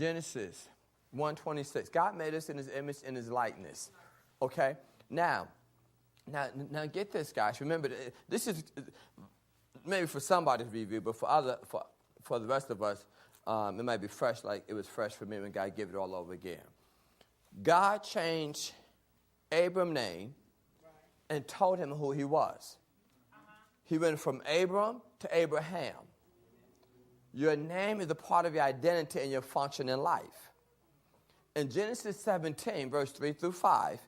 Genesis 1:26. God made us in his image and his likeness. Okay? Now get this, guys. Remember, this is maybe for somebody's review, but for the rest of us, it might be fresh like it was fresh for me when God gave it all over again. God changed Abram's name and told him who he was. He went from Abram to Abraham. Your name is a part of your identity and your function in life. In Genesis 17, verse 3 through 5,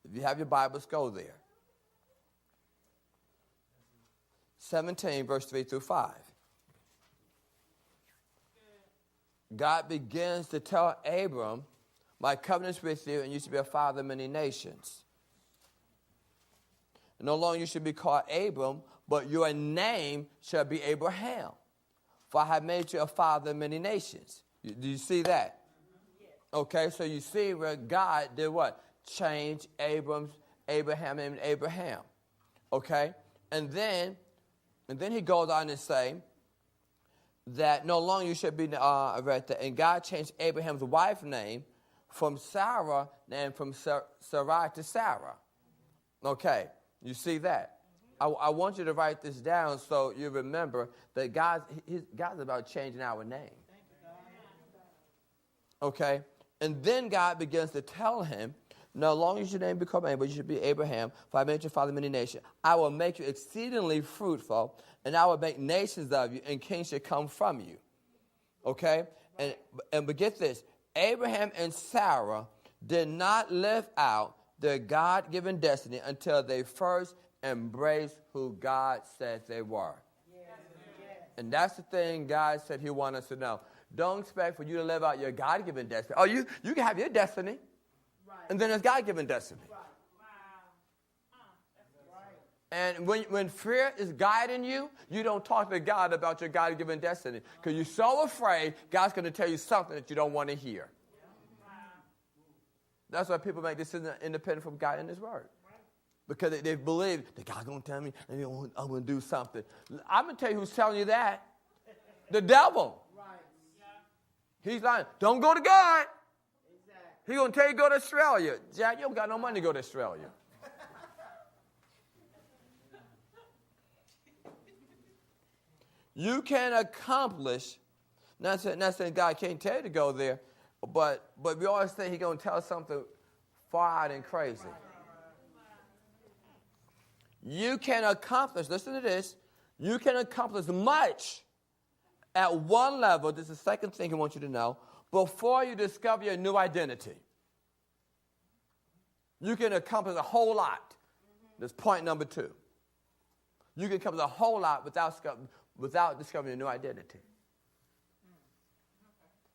if you have your Bibles, go there. 17, verse 3 through 5. God begins to tell Abram, my covenant is with you, and you should be a father of many nations. No longer you should be called Abram, but your name shall be Abraham. For I have made you a father of many nations. Do you see that? Okay, so you see where God did what? Changed Abraham and Abraham. Okay? And then he goes on to say that no longer you should be, and God changed Abraham's wife's name from Sarah and from Sarai to Sarah. Okay, you see that? I want you to write this down so you remember that God's about changing our name. Okay? And then God begins to tell him, no longer should your name become Abraham, but you should be Abraham, for I made you father of many nations. I will make you exceedingly fruitful, and I will make nations of you, and kings shall come from you. Okay? But get this, Abraham and Sarah did not live out their God-given destiny until they first embraced who God said they were. And that's the thing God said he wants us to know. Don't expect for you to live out your God-given destiny. Oh, you can have your destiny, and then there's God-given destiny. And when fear is guiding you, you don't talk to God about your God-given destiny because you're so afraid God's going to tell you something that you don't want to hear. That's why people make decisions independent from God and his word. Because they believe that God's going to tell me and I'm going to do something. I'm going to tell you who's telling you that. The devil. He's lying. Don't go to God. He's going to tell you to go to Australia. Jack, you don't got no money to go to Australia. You can accomplish, not saying God can't tell you to go there, but we always think he's going to tell us something far out and crazy. You can accomplish, listen to this, you can accomplish much at one level, this is the second thing I want you to know, before you discover your new identity. You can accomplish a whole lot. That's point number 2. You can accomplish a whole lot without discovering your new identity.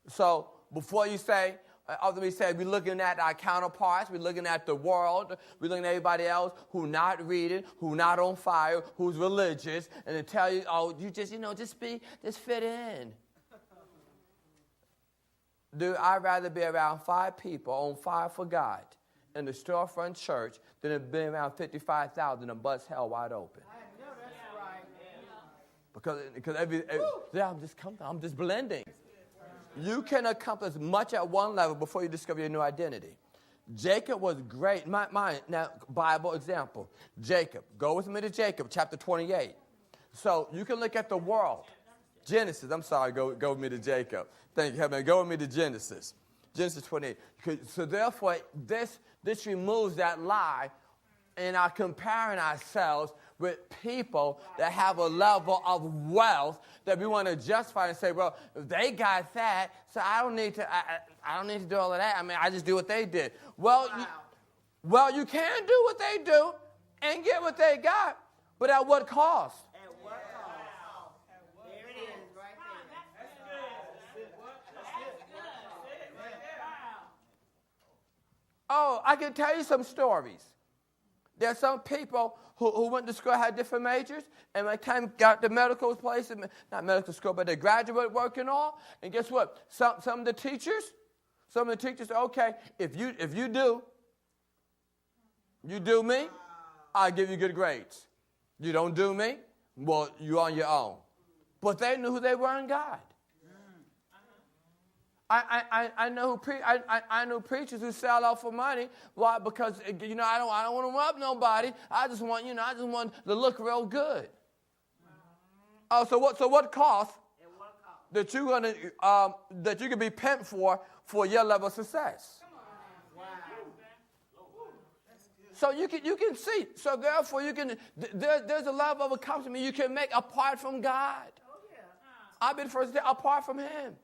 So before you say, after we say we're looking at our counterparts, we're looking at the world, we're looking at everybody else who's not reading, who's not on fire, who's religious, and they tell you, oh, you just fit in. Dude, I'd rather be around 5 people on fire for God in the storefront church than to be around 55,000 and bust hell wide open. I know that's right. Because I'm just blending. You can accomplish much at one level before you discover your new identity. Jacob was great. Now, Bible example. Jacob. Go with me to Jacob, chapter 28. So you can look at the world. Genesis. I'm sorry, go with me to Jacob. Thank you, Heaven. Go with me to Genesis. Genesis 28. So therefore, this removes that lie in our comparing ourselves with people that have a level of wealth that we want to justify and say, well, if they got that, so I don't need to do all of that. I mean, I just do what they did. Well, you can do what they do and get what they got, but at what cost? At what cost? There it is, right there. Oh, I can tell you some stories. There are some people who went to school, had different majors, and by the time got to medical place, not medical school, but they graduate work and all, and guess what? Some of the teachers say, okay, if you do me, I'll give you good grades. You don't do me, well, you're on your own. But they knew who they were in God. I know I know preachers who sell out for money. Why? Because I don't want to rub nobody. I just want to look real good. Oh, so what cost that you're gonna that you can be pimped for your level of success? So you can see. So therefore, there's a level of accomplishment you can make apart from God. I've been first there apart from Him.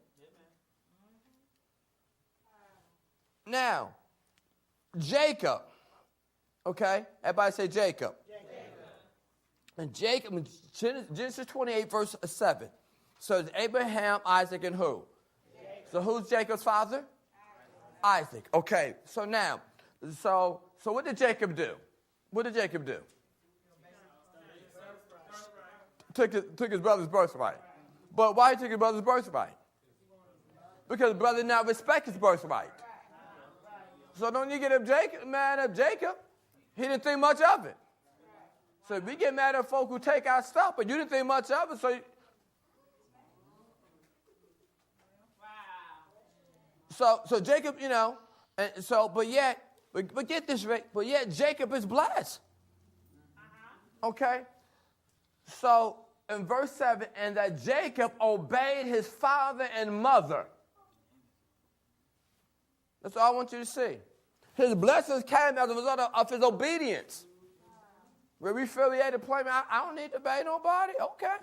Now, Jacob. Okay, everybody say Jacob. And Jacob, in Genesis 28, verse 7, says Abraham, Isaac, and who? Jacob. So who's Jacob's father? Isaac. Okay, so now, so what did Jacob do? What did Jacob do? Took his brother's birthright. But why he took his brother's birthright? Because the brother did not respect his birthright. So don't you get mad at Jacob? He didn't think much of it. So we get mad at folk who take our stuff, but you didn't think much of it. So Jacob, and so but get this right, but yet Jacob is blessed. Okay? So in verse 7, and that Jacob obeyed his father and mother. That's all I want you to see. His blessings came as a result of his obedience. Where we feel we had to play, I don't need to obey nobody. Okay.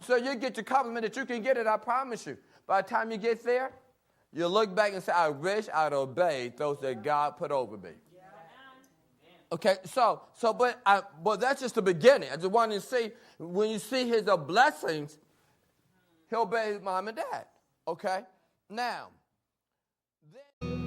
So you get your compliment that you can get it, I promise you. By the time you get there, you look back and say, I wish I'd obeyed those that God put over me. Okay, but that's just the beginning. I just wanted to see, when you see his blessings, he'll obey his mom and dad. Okay? Now, then